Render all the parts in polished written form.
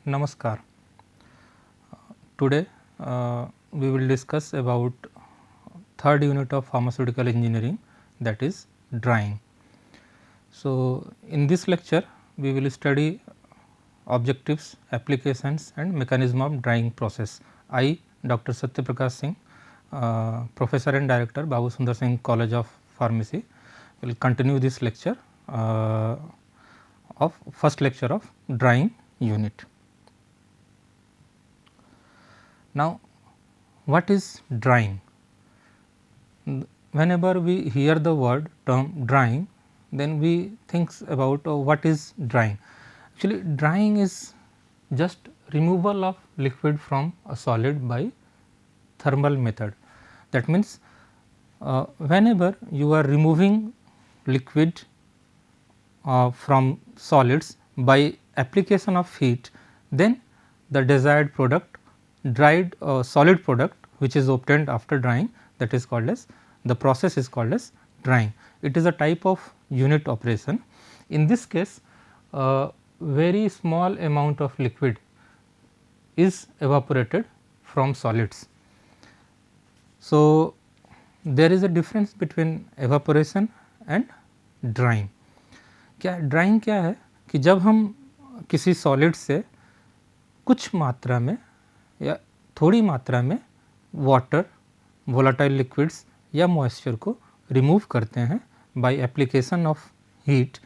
Namaskar. Today we will discuss about third unit of pharmaceutical engineering, that is drying. So, in this lecture we will study objectives, applications and mechanism of drying process. I, Dr. Satya Prakash Singh, Professor and Director, Babu Sundar Singh College of Pharmacy, will continue this lecture of first lecture of drying unit. Now, what is drying? Whenever we hear the word term drying, then we think about what is drying. Actually, drying is just removal of liquid from a solid by thermal method. That means, whenever you are removing liquid from solids by application of heat, then the desired product, dried solid product which is obtained after drying, that is called as, the process is called as drying. It is a type of unit operation. In this case, very small amount of liquid is evaporated from solids. So, there is a difference between evaporation and drying. क्या drawing क्या है कि जब हम किसी solid से कुछ मात्रा में या थोड़ी मात्रा में वाटर, वोलाटाइल लिक्विड्स या मॉइस्चर को रिमूव करते हैं by application of heat,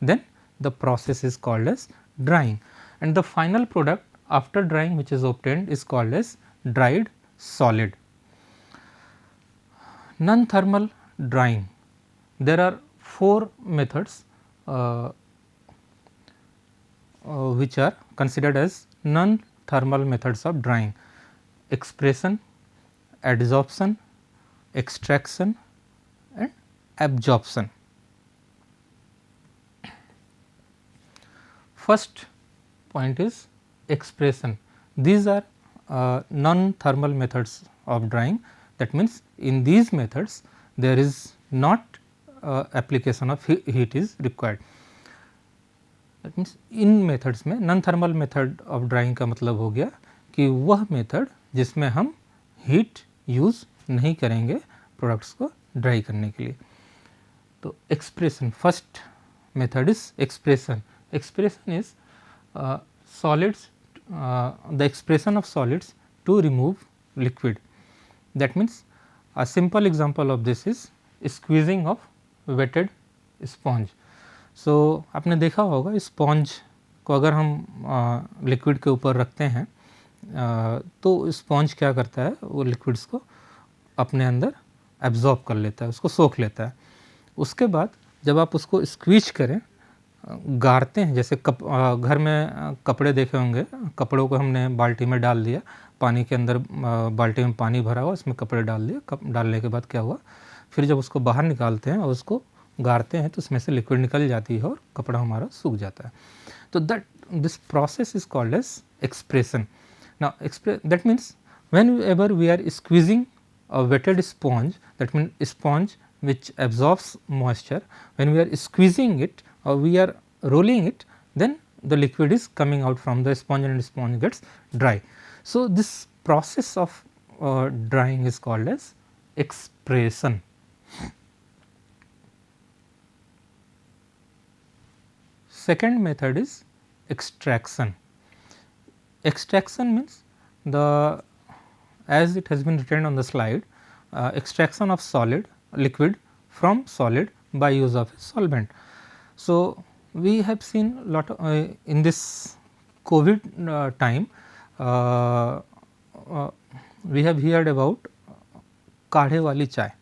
then the process is called as drying and the final product after drying which is obtained is called as dried solid. Non-thermal drying, there are 4 methods which are considered as non-thermal methods of drying: expression, adsorption, extraction and absorption. First point is expression. These are non-thermal methods of drying. That means, in these methods there is not application of heat is required. That means, in methods में non thermal method of drying का मतलब हो गया कि वह method जिसमें हम heat use नहीं करेंगे products को dry करने के लिए. तो expression, first method is expression. Expression is solids, the expression of solids to remove liquid. That means, a simple example of this is squeezing of wetted sponge. So, आपने देखा होगा स्पॉन्ज को अगर हम लिक्विड के ऊपर रखते हैं तो स्पॉन्ज क्या करता है, वो लिक्विड्स को अपने अंदर एब्जॉर्ब कर लेता है, उसको सोख लेता है. उसके बाद जब आप उसको स्क्वीज करें, गारते हैं, जैसे घर में कपड़े देखे होंगे, कपड़ों को हमने बाल्टी में डाल दिया, पानी के अंदर बाल्टी में पानी भरा हुआ, उसमें कपड़े डाल दिए, डालने के बाद क्या हुआ, फिर जब उसको बाहर निकालते हैं और उसको गारते हैं तो उसमें से लिक्विड निकल जाती है और कपड़ा हमारा सूख जाता है. तो this process is called as expression. Now that means whenever we are squeezing a wetted sponge, that mean sponge which absorbs moisture, when we are squeezing it or we are rolling it, then the liquid is coming out from the sponge and sponge gets dry. So, this process of drying is called as expression. Second method is extraction. Extraction means as it has been written on the slide, extraction of liquid from solid by use of a solvent. So, we have seen lot of, in this COVID time, we have heard about काढ़े वाली चाय.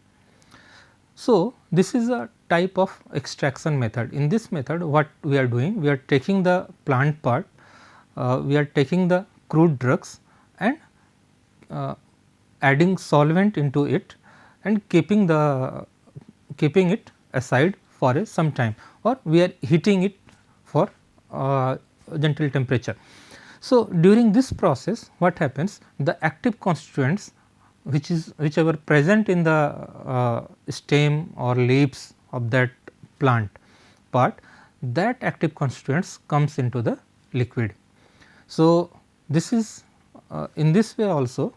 So, this is a type of extraction method. In this method what we are doing, we are taking the plant part, we are taking the crude drugs and adding solvent into it and keeping it aside for some time, or we are heating it for gentle temperature. So, during this process what happens, the active constituents whichever present in the stem or leaves of that plant part, that active constituents comes into the liquid. So, this is in this way also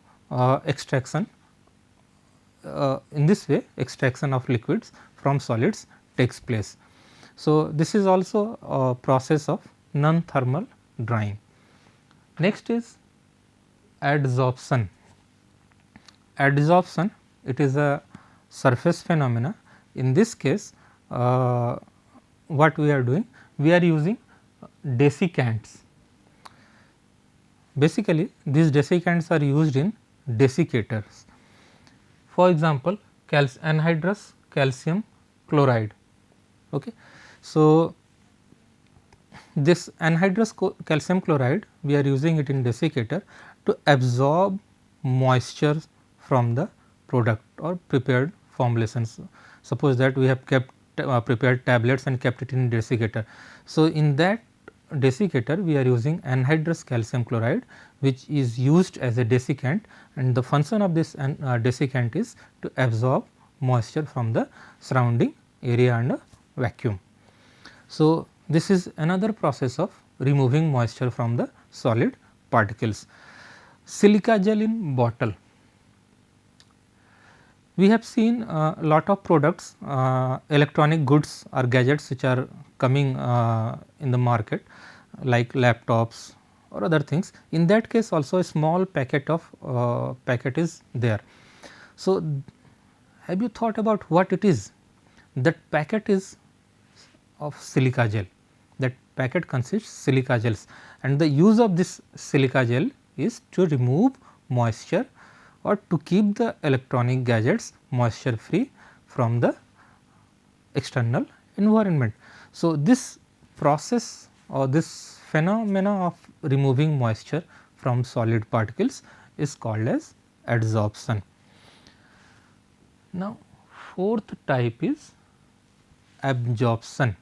extraction in this way extraction of liquids from solids takes place. So, this is also a process of non-thermal drying. Next is adsorption. Adsorption, it is a surface phenomena. In this case, what we are doing? We are using desiccants. Basically, these desiccants are used in desiccators. For example, anhydrous calcium chloride. Okay. So, this anhydrous calcium chloride, we are using it in desiccator to absorb moisture from the product or prepared formulations. Suppose that we have kept prepared tablets and kept it in desiccator. So, in that desiccator we are using anhydrous calcium chloride, which is used as a desiccant, and the function of this desiccant is to absorb moisture from the surrounding area and a vacuum. So, this is another process of removing moisture from the solid particles. Silica gel in bottle. We have seen a lot of products, electronic goods or gadgets which are coming in the market, like laptops or other things. In that case also a small packet of packet is there. So, have you thought about what it is? That packet is of silica gel. That packet consists silica gels, and the use of this silica gel is to remove moisture or to keep the electronic gadgets moisture free from the external environment. So, this process or this phenomena of removing moisture from solid particles is called as adsorption. Now, fourth type is absorption.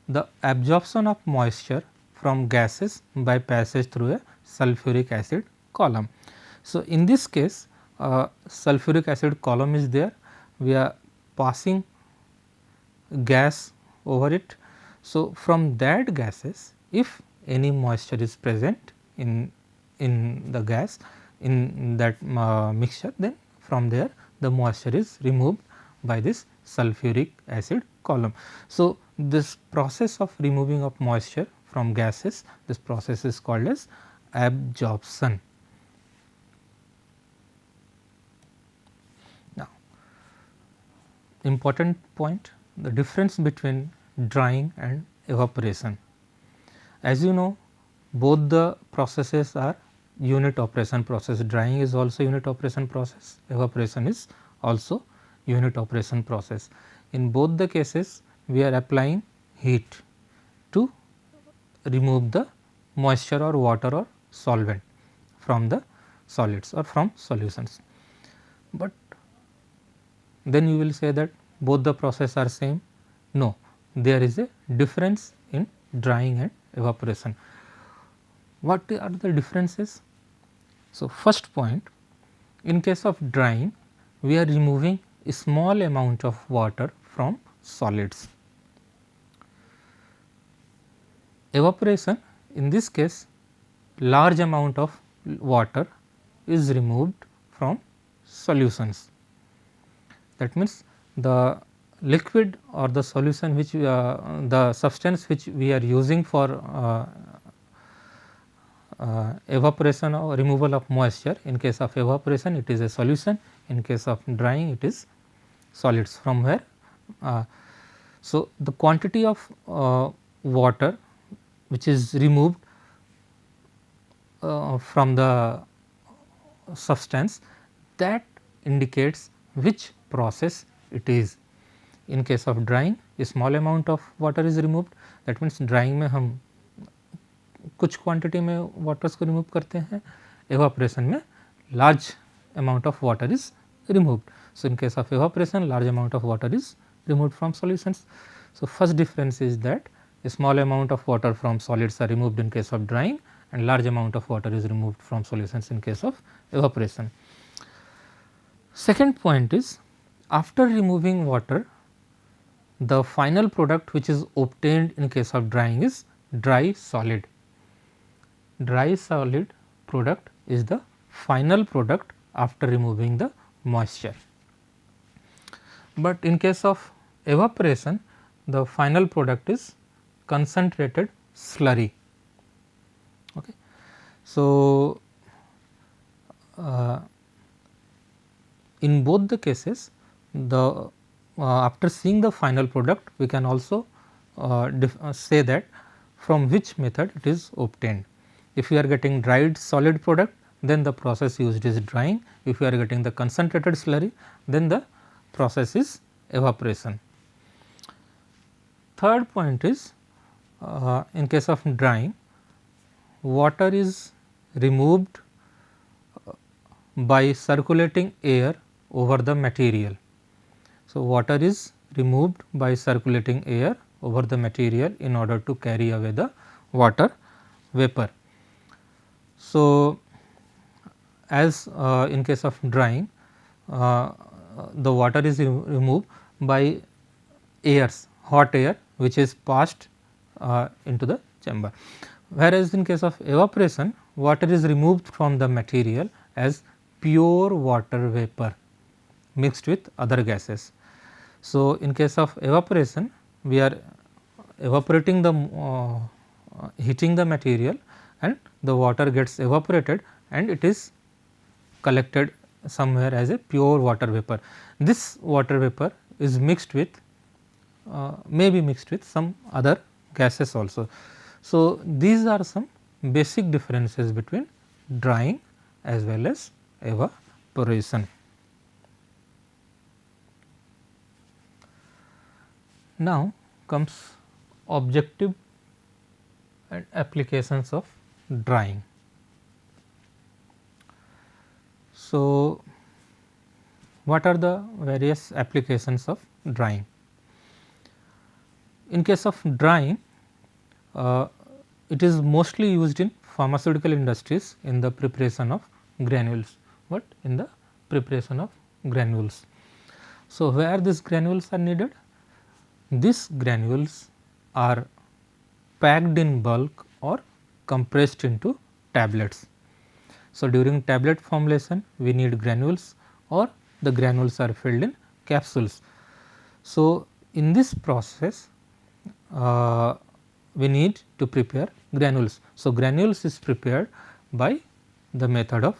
The absorption of moisture from gases by passage through a sulfuric acid column. So, in this case sulfuric acid column is there, we are passing gas over it. So, from that gases, if any moisture is present in the gas in that mixture, then from there the moisture is removed by this sulfuric acid column. So, this process of removing of moisture from gases, this process is called as absorption. Now, important point, the difference between drying and evaporation. As you know, both the processes are unit operation process. Drying is also unit operation process, evaporation is also unit operation process. In both the cases, we are applying heat to remove the moisture or water or solvent from the solids or from solutions. But then you will say that both the process are same. No, there is a difference in drying and evaporation. What are the differences? So, first point, in case of drying, we are removing a small amount of water from solids. Evaporation, in this case, large amount of water is removed from solutions. That means, the liquid or the solution which the substance which we are using for evaporation or removal of moisture. In case of evaporation, it is a solution, in case of drying it is solids. From where so the quantity of water which is removed from the substance, that indicates which process it is. In case of drying, a small amount of water is removed, that means drying में हम कुछ quantity में waters को remove करते हैं, evaporation में large amount of water is removed. So, in case of evaporation, large amount of water is removed from solutions. So, first difference is that a small amount of water from solids are removed in case of drying and large amount of water is removed from solutions in case of evaporation. Second point is, after removing water, the final product which is obtained in case of drying is dry solid. dry solid product is the final product after removing the moisture. But in case of evaporation, the final product is concentrated slurry. Okay. So, in both the cases, the after seeing the final product, we can also say that from which method it is obtained. If you are getting dried solid product, then the process used is drying. If you are getting the concentrated slurry, then the process is evaporation. Third point is, in case of drying, water is removed by circulating air over the material. So, water is removed by circulating air over the material in order to carry away the water vapor. So, as in case of drying, the water is removed by airs, hot air which is passed into the chamber. Whereas, in case of evaporation, water is removed from the material as pure water vapor mixed with other gases. So, in case of evaporation, we are evaporating the heating the material, and the water gets evaporated and it is collected somewhere as a pure water vapor. This water vapor is mixed with may be mixed with some other gases also. So, these are some basic differences between drying as well as evaporation. Now comes objective and applications of drying. So, what are the various applications of drying? In case of drying, it is mostly used in pharmaceutical industries in the preparation of granules. What? In the preparation of granules. So, where these granules are needed? These granules are packed in bulk or compressed into tablets. So, during tablet formulation, we need granules, or the granules are filled in capsules. So, in this process, we need to prepare granules. So, granules is prepared by the method of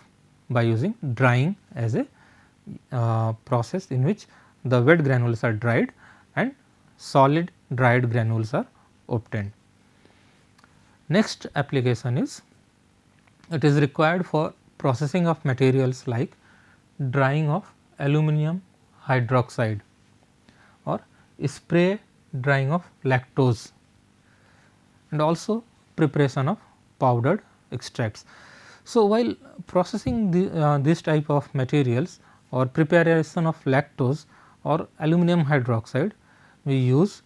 by using drying as a process in which the wet granules are dried and solid dried granules are obtained. Next application is, it is required for processing of materials like drying of aluminum hydroxide or spray drying of lactose, and also preparation of powdered extracts. So, while processing this type of materials or preparation of lactose or aluminum hydroxide, we use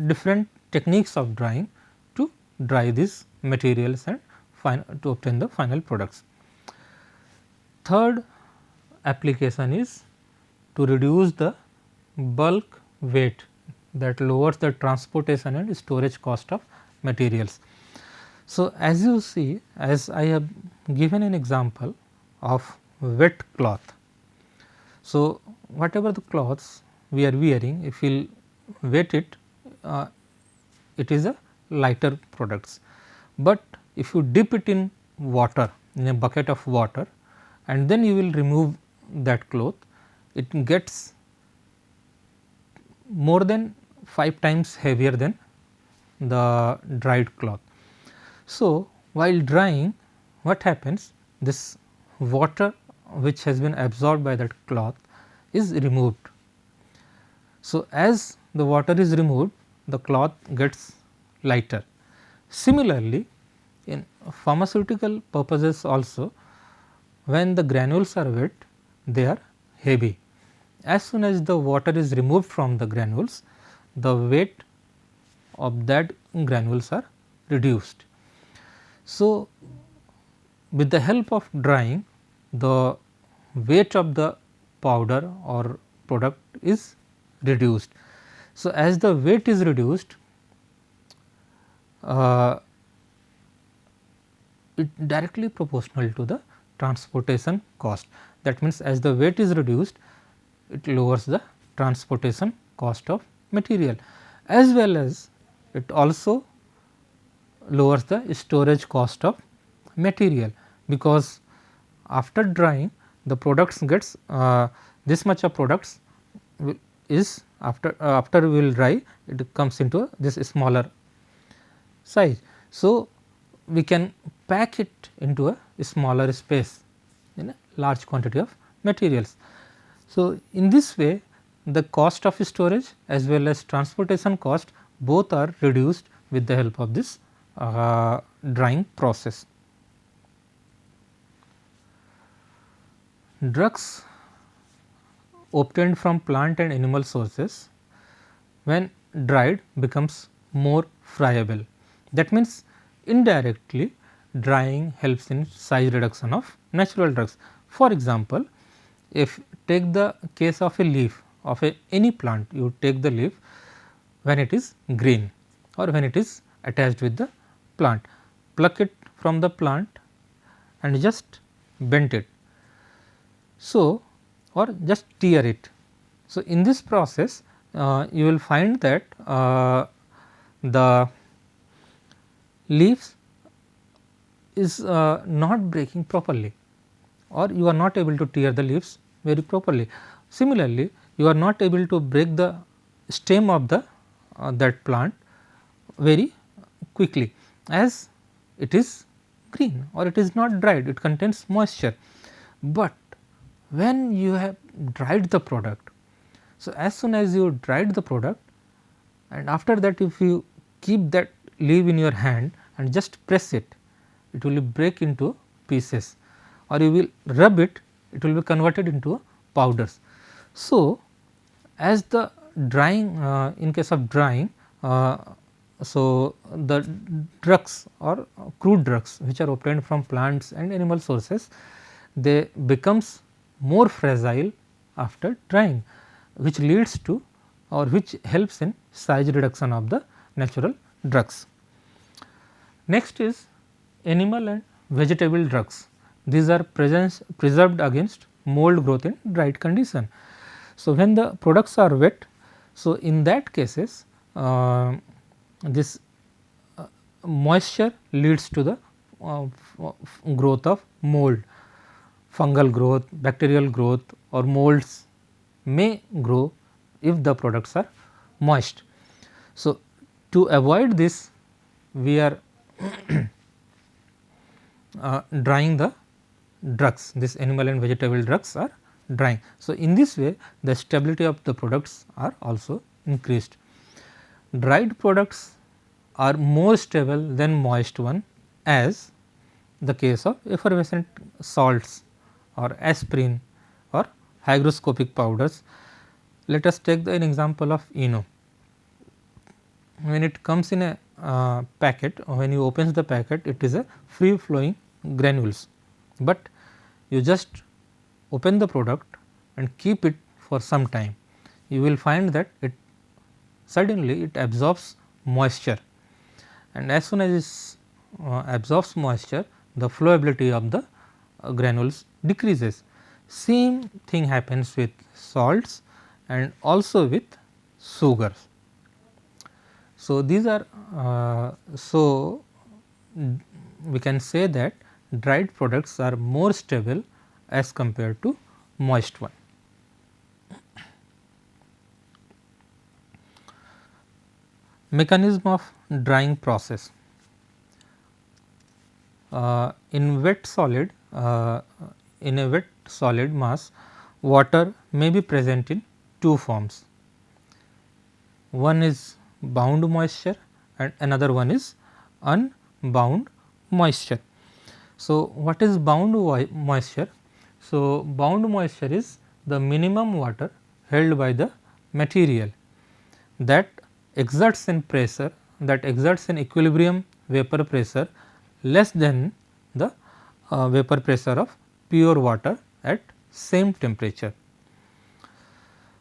different techniques of drying to dry these materials and to obtain the final products. Third application is to reduce the bulk weight, that lowers the transportation and storage cost of materials. So, as you see, as I have given an example of wet cloth. So, whatever the cloths we are wearing, if we wet it, it is a lighter products. But if you dip it in water, in a bucket of water, and then you will remove that cloth, it gets more than 5 times heavier than the dried cloth. So, while drying, what happens? This water which has been absorbed by that cloth is removed. So, as the water is removed, the cloth gets lighter. Similarly, in pharmaceutical purposes also, when the granules are wet, they are heavy. As soon as the water is removed from the granules, the weight of that granules are reduced. So, with the help of drying, the weight of the powder or product is reduced. So, as the weight is reduced, it directly proportional to the transportation cost. That means, as the weight is reduced, it lowers the transportation cost of material, as well as it also lowers the storage cost of material, because after drying the products gets this much of products is after we will dry, it comes into this smaller size. So, we can pack it into a smaller space in a large quantity of materials. So, in this way the cost of storage as well as transportation cost both are reduced with the help of this drying process. Drugs obtained from plant and animal sources, when dried, becomes more friable. That means, indirectly drying helps in size reduction of natural drugs. For example, if take the case of a leaf of any plant, you take the leaf when it is green or when it is attached with the plant, pluck it from the plant and just bend it. So, or just tear it. So, in this process you will find that the leaves is not breaking properly, or you are not able to tear the leaves very properly. Similarly, you are not able to break the stem of the that plant very quickly, as it is green or it is not dried, it contains moisture. But when you have dried the product, so as soon as you dried the product, and after that if you keep that leaf in your hand and just press it, it will break into pieces, or you will rub it, it will be converted into powders. So, as the drying in case of drying, so the drugs or crude drugs which are obtained from plants and animal sources, they becomes more fragile after drying, which leads to or which helps in size reduction of the natural drugs. Next is animal and vegetable drugs. These are preserved against mold growth in dried condition. So, when the products are wet, so in that cases this moisture leads to the growth of mold, fungal growth, bacterial growth, or molds may grow if the products are moist. So, to avoid this, we are drying the drugs, this animal and vegetable drugs are drying. So, in this way the stability of the products are also increased. Dried products are more stable than moist one, as the case of effervescent salts or aspirin or hygroscopic powders. Let us take an example of ENO. When it comes in a packet, or when you opens the packet, it is a free flowing granules, but you just open the product and keep it for some time, you will find that it suddenly it absorbs moisture, and as soon as it absorbs moisture, the flowability of the granules decreases. Same thing happens with salts and also with sugars. So, these are so we can say that dried products are more stable as compared to moist one. Mechanism of drying process. In wet solid, in a wet solid mass, water may be present in two forms. One is bound moisture and another one is unbound moisture. So, what is bound moisture? So, bound moisture is the minimum water held by the material that exerts in pressure, that exerts in equilibrium vapor pressure less than the vapor pressure of pure water at same temperature.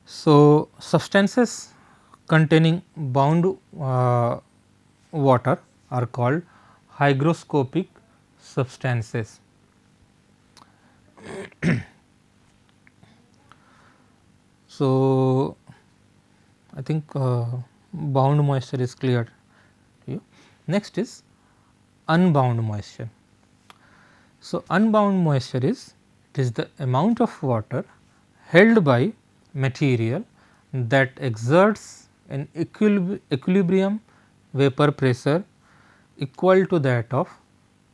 So, substances containing bound water are called hygroscopic substances. So, I think bound moisture is clear to you. Next is unbound moisture. So, unbound moisture is, it is the amount of water held by material that exerts an equilibrium vapor pressure equal to that of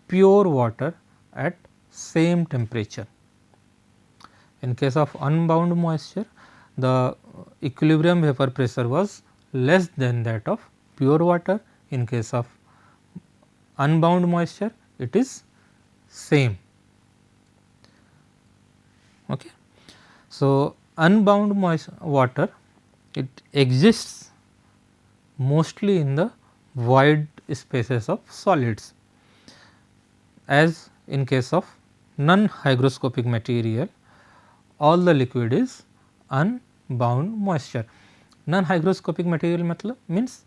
pure water at same temperature. In case of unbound moisture, the equilibrium vapor pressure was less than that of pure water. In case of unbound moisture, it is same. Okay. So, unbound water, it exists mostly in the void spaces of solids, as in case of non hygroscopic material all the liquid is unbound moisture. Non hygroscopic material matlab means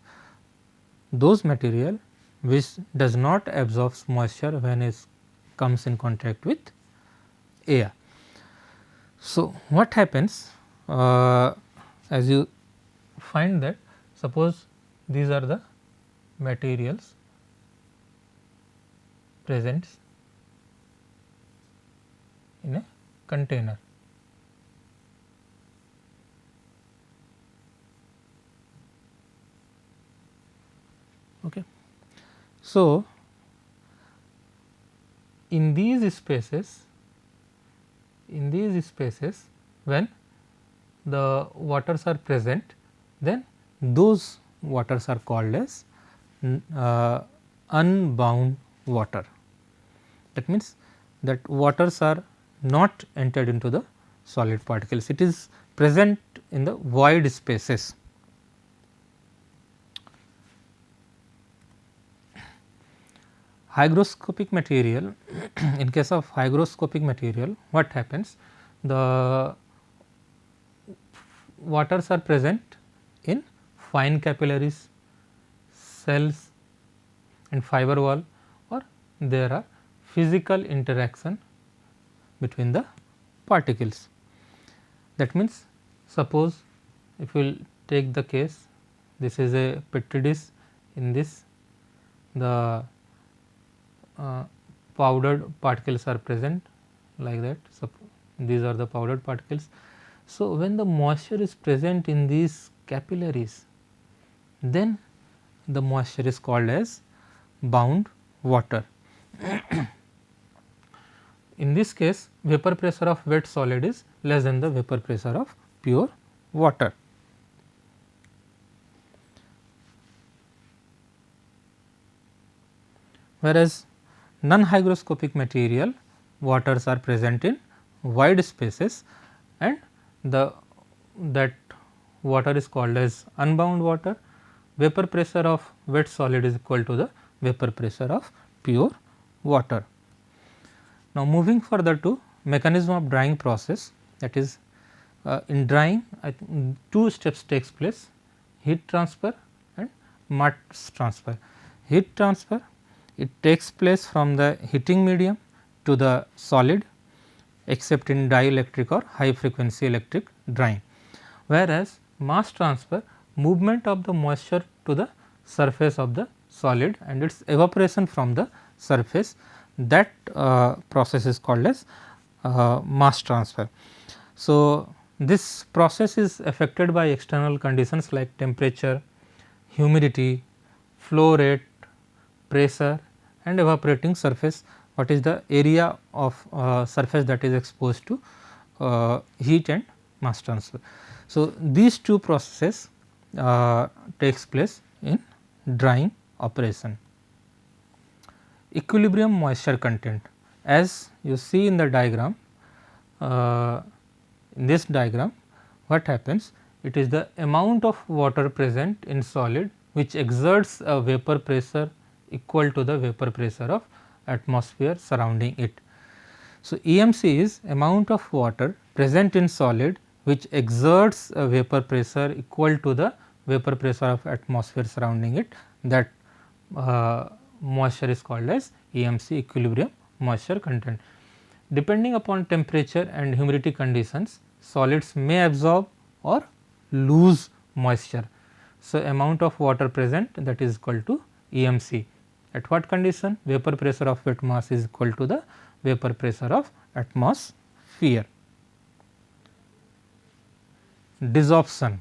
those material which does not absorb moisture when it comes in contact with air. So, what happens as you find that, suppose these are the materials present in a container. Okay. So, in these spaces when the waters are present, then those waters are called as unbound water. That means that waters are not entered into the solid particles, it is present in the void spaces. Hygroscopic material, in case of hygroscopic material, what happens? The waters are present in fine capillaries, cells and fiber wall, or there are physical interaction between the particles. That means, suppose if we will take the case, this is a petri dish, in this the powdered particles are present like that. So, these are the powdered particles. So, when the moisture is present in these capillaries, then the moisture is called as bound water. In this case, vapor pressure of wet solid is less than the vapor pressure of pure water. Whereas, non hygroscopic material, waters are present in wide spaces and that water is called as unbound water. Vapor pressure of wet solid is equal to the vapor pressure of pure water. Now, moving further to mechanism of drying process, that is in drying two steps takes place: heat transfer and mass transfer. Heat transfer, it takes place from the heating medium to the solid, except in dielectric or high frequency electric drying, whereas mass transfer, movement of the moisture to the surface of the solid and its evaporation from the surface, that process is called as mass transfer. So, this process is affected by external conditions like temperature, humidity, flow rate, pressure and evaporating surface, what is the area of surface that is exposed to heat and mass transfer. So, these two processes takes place in drying operation. Equilibrium moisture content, as you see in the diagram, in this diagram what happens, it is the amount of water present in solid which exerts a vapor pressure equal to the vapor pressure of atmosphere surrounding it. So, EMC is amount of water present in solid which exerts a vapor pressure equal to the vapor pressure of atmosphere surrounding it, that moisture is called as EMC, equilibrium moisture content. Depending upon temperature and humidity conditions, solids may absorb or lose moisture. So, amount of water present, that is equal to EMC. At what condition? Vapor pressure of wet mass is equal to the vapor pressure of atmosphere. Desorption.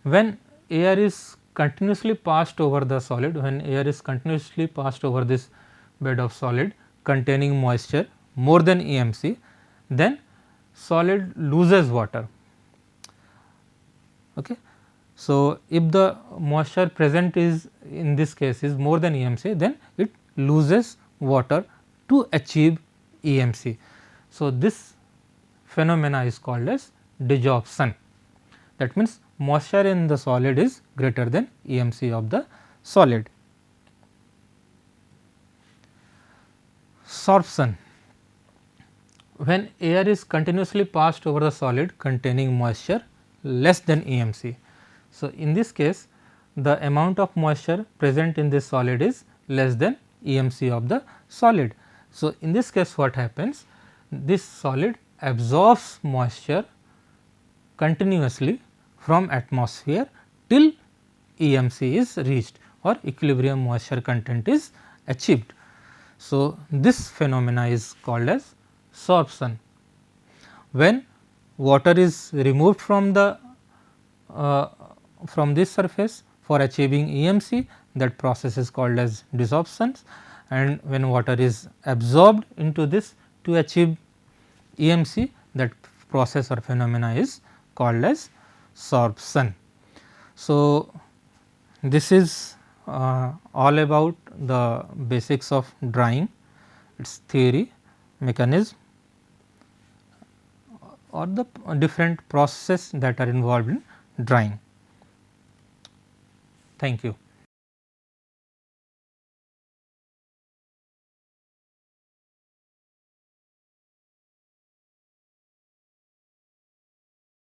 When air is continuously passed over the solid, when air is continuously passed over this bed of solid containing moisture more than EMC, then solid loses water. Okay. So, if the moisture present is in this case is more than EMC, then it loses water to achieve EMC. So, this phenomena is called as desorption. That means, moisture in the solid is greater than EMC of the solid. Sorption. When air is continuously passed over the solid containing moisture less than EMC. So, in this case the amount of moisture present in this solid is less than EMC of the solid. So, in this case what happens? This solid absorbs moisture continuously from atmosphere till EMC is reached or equilibrium moisture content is achieved. So, this phenomena is called as sorption. When water is removed from the from this surface for achieving EMC, that process is called as desorption, and when water is absorbed into this to achieve EMC, that process or phenomena is called as sorption. So, this is all about the basics of drying, its theory, mechanism or the different processes that are involved in drying. Thank you.